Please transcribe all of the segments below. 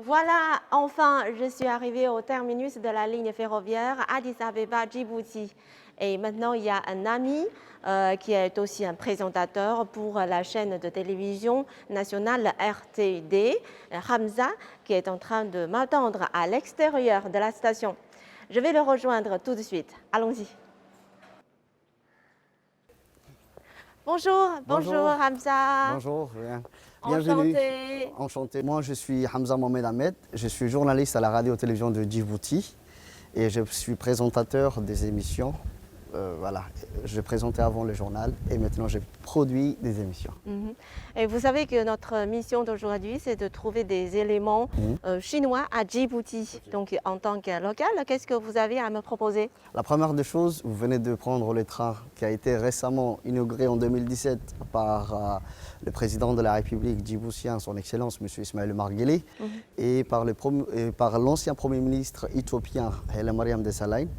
Voilà, enfin, je suis arrivée au terminus de la ligne ferroviaire Addis Abeba-Djibouti. Et maintenant, il y a un ami qui est aussi un présentateur pour la chaîne de télévision nationale RTD, Hamza, qui est en train de m'attendre à l'extérieur de la station. Je vais le rejoindre tout de suite. Allons-y. Bonjour, bonjour Hamza. Bonjour, bienvenue. Enchantée. Enchanté. Moi, je suis Hamza Mohamed Ahmed. Je suis journaliste à la radio-télévision de Djibouti et je suis présentateur des émissions. Voilà, je présentais avant le journal et maintenant je produis des émissions. Et vous savez que notre mission d'aujourd'hui, c'est de trouver des éléments chinois à Djibouti. Donc, en tant que local, qu'est-ce que vous avez à me proposer? La première des choses, vous venez de prendre le train qui a été récemment inauguré en 2017 par le président de la République djiboutien, son Excellence, M. Ismaël Omar Guelleh, et par l'ancien Premier ministre éthiopien, Haile Mariam Desalegn.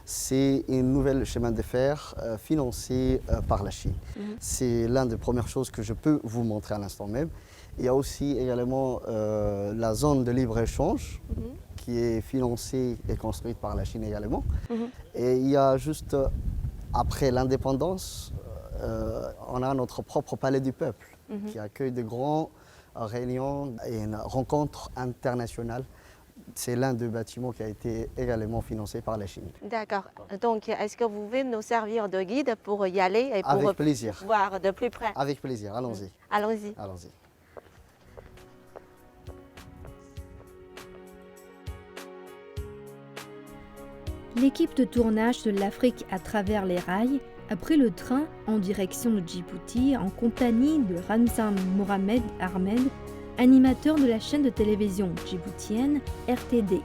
C'est une nouvelle chemin de fer financé par la Chine. C'est l'une des premières choses que je peux vous montrer à l'instant même. Il y a aussi également la zone de libre-échange qui est financée et construite par la Chine également. Et il y a juste, après l'indépendance, on a notre propre palais du peuple qui accueille de grandes réunions et une rencontre internationale. C'est l'un des bâtiments qui a été également financé par la Chine. D'accord. Donc, est-ce que vous pouvez nous servir de guide pour y aller et pour Avec plaisir. voir de plus près? Avec plaisir, allons-y. Allons-y. Allons-y. L'équipe de tournage de l'Afrique à travers les rails a pris le train en direction de Djibouti en compagnie de Hamza Mohamed Ahmed, animateur de la chaîne de télévision djiboutienne RTD.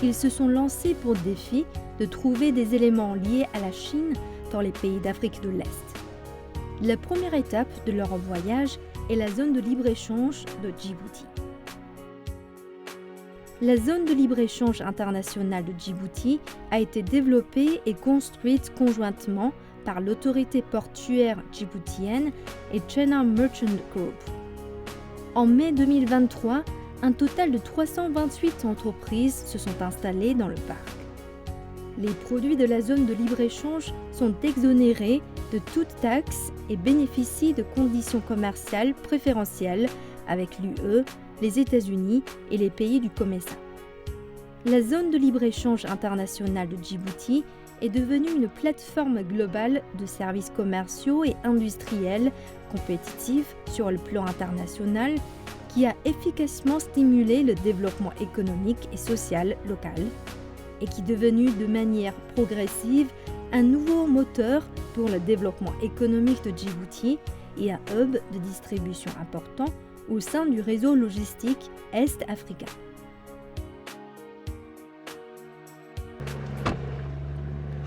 Ils se sont lancés pour défi de trouver des éléments liés à la Chine dans les pays d'Afrique de l'Est. La première étape de leur voyage est la zone de libre-échange de Djibouti. La zone de libre-échange internationale de Djibouti a été développée et construite conjointement par l'autorité portuaire djiboutienne et China Merchant Group. En mai 2023, un total de 328 entreprises se sont installées dans le parc. Les produits de la zone de libre-échange sont exonérés de toute taxe et bénéficient de conditions commerciales préférentielles avec l'UE, les États-Unis et les pays du COMESA. La zone de libre-échange internationale de Djibouti est devenue une plateforme globale de services commerciaux et industriels compétitifs sur le plan international qui a efficacement stimulé le développement économique et social local et qui est devenu de manière progressive un nouveau moteur pour le développement économique de Djibouti et un hub de distribution important au sein du réseau logistique Est-Africain.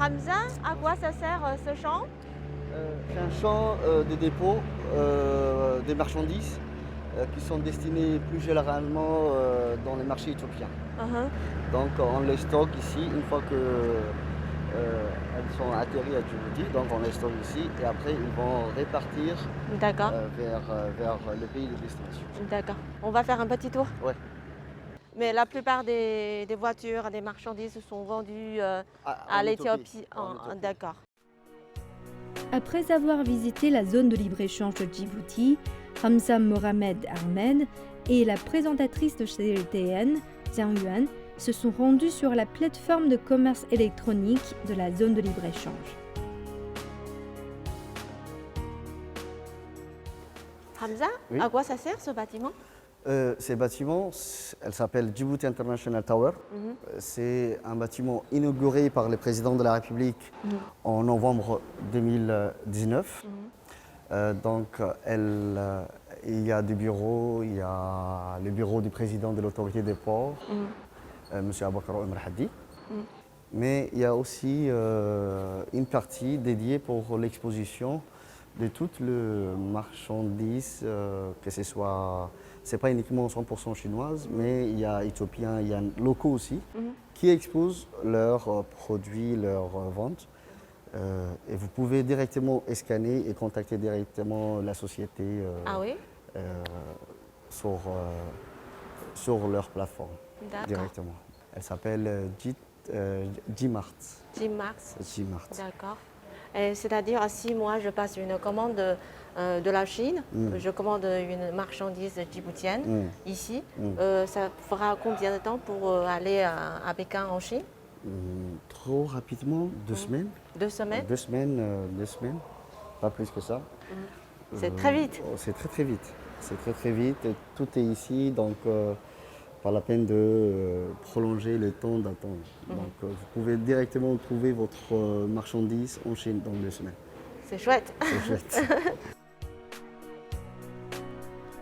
Hamza, à quoi ça sert ce champ? C'est un champ de dépôt des marchandises qui sont destinées plus généralement dans les marchés éthiopiens. Donc on les stocke ici une fois qu'elles sont atterries à Djibouti, donc on les stocke ici et après ils vont répartir vers le pays de destination. D'accord. On va faire un petit tour? Ouais. Mais la plupart des voitures, des marchandises sont vendues à l'Éthiopie. D'accord. Après avoir visité la zone de libre-échange de Djibouti, Hamza Mohamed Ahmed et la présentatrice de CLTN, Xiang Yuan, se sont rendus sur la plateforme de commerce électronique de la zone de libre-échange. Hamza, Oui. à quoi ça sert ce bâtiment? Ces bâtiments, elle s'appelle Djibouti International Tower. C'est un bâtiment inauguré par le président de la République en novembre 2019. Donc, il y a des bureaux, il y a le bureau du président de l'autorité des ports, M. Aboukar Oumar Hadi. Mais il y a aussi une partie dédiée pour l'exposition de toutes les marchandises, que ce soit, c'est pas uniquement 100% chinoise, mais il y a éthiopiens, il y a locaux aussi, qui exposent leurs produits, leurs ventes. Et vous pouvez directement scanner et contacter directement la société Ah oui? sur leur plateforme D'accord. directement. Elle s'appelle Gmart. Gmart. Gmart. D'accord. Et c'est-à-dire, si moi je passe une commande de la Chine, je commande une marchandise djiboutienne ici, ça fera combien de temps pour aller à Pékin en Chine? Trop rapidement, 2 semaines. 2 semaines? 2 semaines, 2 semaines, pas plus que ça. C'est très vite. C'est très très vite. C'est très très vite. Tout est ici, donc pas la peine de prolonger le temps d'attente. Donc vous pouvez directement trouver votre marchandise en Chine dans 2 semaines. C'est chouette. C'est chouette.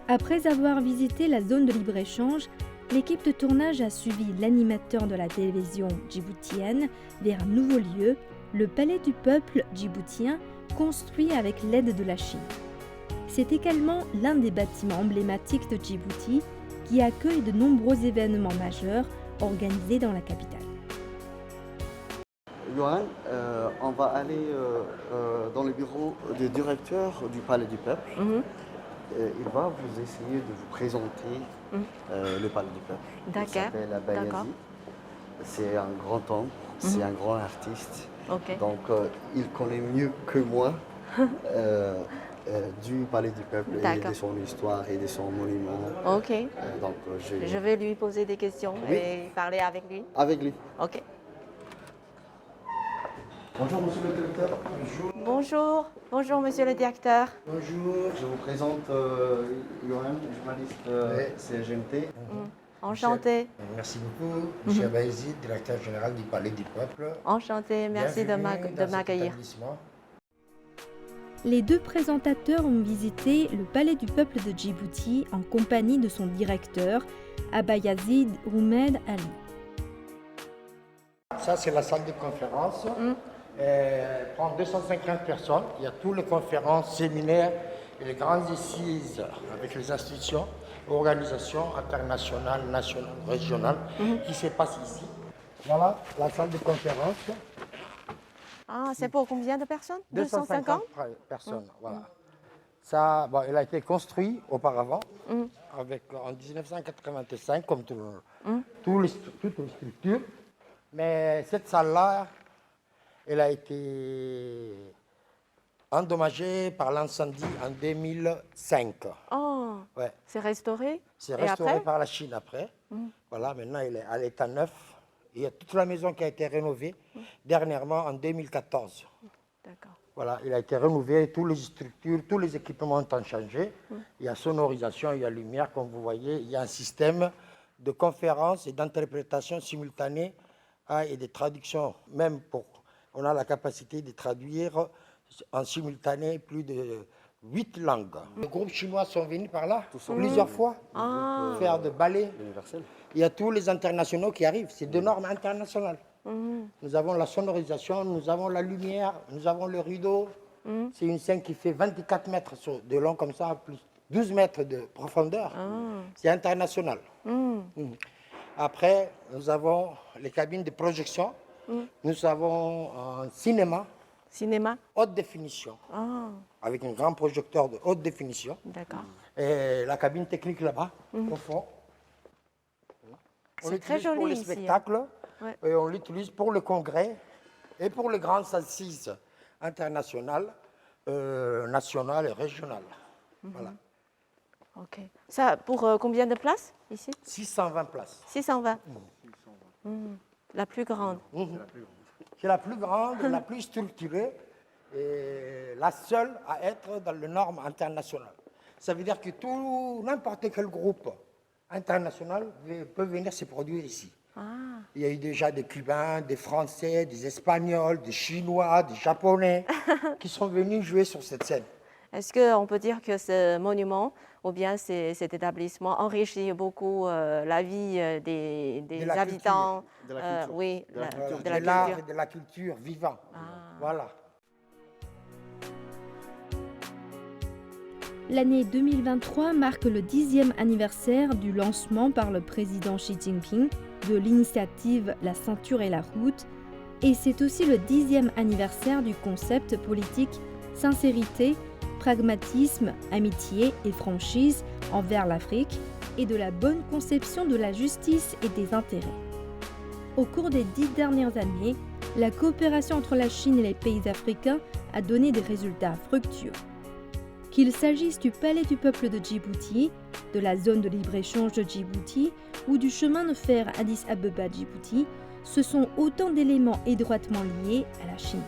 Après avoir visité la zone de libre-échange, l'équipe de tournage a suivi l'animateur de la télévision djiboutienne vers un nouveau lieu, le Palais du Peuple djiboutien, construit avec l'aide de la Chine. C'est également l'un des bâtiments emblématiques de Djibouti qui accueille de nombreux événements majeurs organisés dans la capitale. Johan, on va aller dans le bureau du directeur du Palais du Peuple. Il va vous essayer de vous présenter le Palais du Peuple. D'accord. Il s'appelle Abayazi. C'est un grand homme, c'est un grand artiste. Ok. Donc il connaît mieux que moi du Palais du Peuple et de son histoire et de son monument. Ok. Donc Je vais lui poser des questions et parler avec lui. Avec lui. Ok. Bonjour monsieur le directeur. Bonjour. Bonjour. Bonjour monsieur le directeur. Bonjour. Je vous présente Johan, journaliste CGMT. Enchanté. Merci beaucoup. Monsieur Abayazi, directeur général du Palais du Peuple. Enchanté. Merci de m'accueillir. Les deux présentateurs ont visité le Palais du Peuple de Djibouti en compagnie de son directeur, Abayazid Oumed Ali. Ça, c'est la salle de conférence. Elle prend 250 personnes. Il y a toutes les conférences, séminaires et les grandes assises avec les institutions, organisations internationales, nationales, régionales qui se passent ici. Voilà la salle de conférence. Ah, c'est pour combien de personnes? 250 personnes, voilà. Ça, bon, elle a été construite auparavant, en 1985, comme toutes les structures. Mais cette salle-là, elle a été endommagée par l'incendie en 2005. Oh, ouais. C'est restauré? C'est restauré par la Chine après. Voilà, maintenant, elle est à l'état neuf. Il y a toute la maison qui a été rénovée dernièrement en 2014. D'accord. Voilà, il a été rénové, toutes les structures, tous les équipements ont changé. Il y a sonorisation, il y a lumière, comme vous voyez. Il y a un système de conférence et d'interprétation simultanée et de traduction. Même on a la capacité de traduire en simultané plus de 8 langues. Les groupes chinois sont venus par là plusieurs fois faire de ballet. Il y a tous les internationaux qui arrivent, c'est de normes internationales. Nous avons la sonorisation, nous avons la lumière, nous avons le rideau. C'est une scène qui fait 24 mètres de long comme ça, plus 12 mètres de profondeur. C'est international. Après, nous avons les cabines de projection. Nous avons un cinéma. Cinéma? Haute définition. Avec un grand projecteur de haute définition. D'accord. Et la cabine technique là-bas, au fond. C'est très joli pour les ici, spectacles, et on l'utilise pour le congrès et pour les grandes assises internationales, nationales et régionales. Voilà. Ok. Ça, pour combien de places ici? 620 places. 620. La plus grande. C'est la plus grande, la plus structurée et la seule à être dans les normes internationales. Ça veut dire que n'importe quel groupe international peut venir se produire ici. Il y a eu déjà des Cubains, des Français, des Espagnols, des Chinois, des Japonais qui sont venus jouer sur cette scène. Est-ce qu'on peut dire que ce monument ou bien cet établissement enrichit beaucoup la vie des habitants? De la culture. Oui, de l'art et de la culture vivant. Voilà. L'année 2023 marque le 10e anniversaire du lancement par le président Xi Jinping de l'initiative La ceinture et la route, et c'est aussi le 10e anniversaire du concept politique sincérité, pragmatisme, amitié et franchise envers l'Afrique, et de la bonne conception de la justice et des intérêts. Au cours des 10 dernières années, la coopération entre la Chine et les pays africains a donné des résultats fructueux. Qu'il s'agisse du Palais du peuple de Djibouti, de la zone de libre-échange de Djibouti ou du chemin de fer Addis Abeba-Djibouti, ce sont autant d'éléments étroitement liés à la Chine.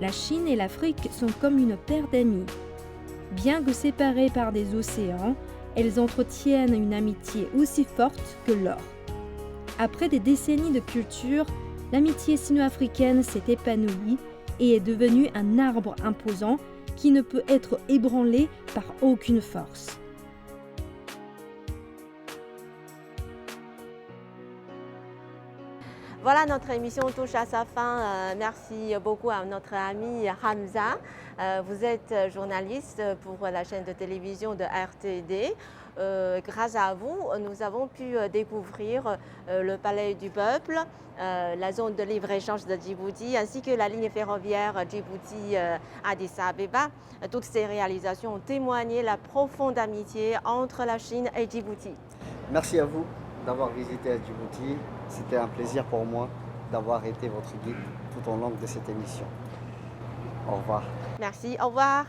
La Chine et l'Afrique sont comme une paire d'amis. Bien que séparées par des océans, elles entretiennent une amitié aussi forte que l'or. Après des décennies de culture, l'amitié sino-africaine s'est épanouie et est devenue un arbre imposant qui ne peut être ébranlé par aucune force. Voilà, notre émission touche à sa fin. Merci beaucoup à notre ami Hamza. Vous êtes journaliste pour la chaîne de télévision de RTD. Grâce à vous, nous avons pu découvrir le Palais du Peuple, la zone de libre-échange de Djibouti, ainsi que la ligne ferroviaire Djibouti-Addis Abeba. Toutes ces réalisations ont témoigné la profonde amitié entre la Chine et Djibouti. Merci à vous d'avoir visité Djibouti. C'était un plaisir pour moi d'avoir été votre guide tout au long de cette émission. Au revoir. Merci, au revoir.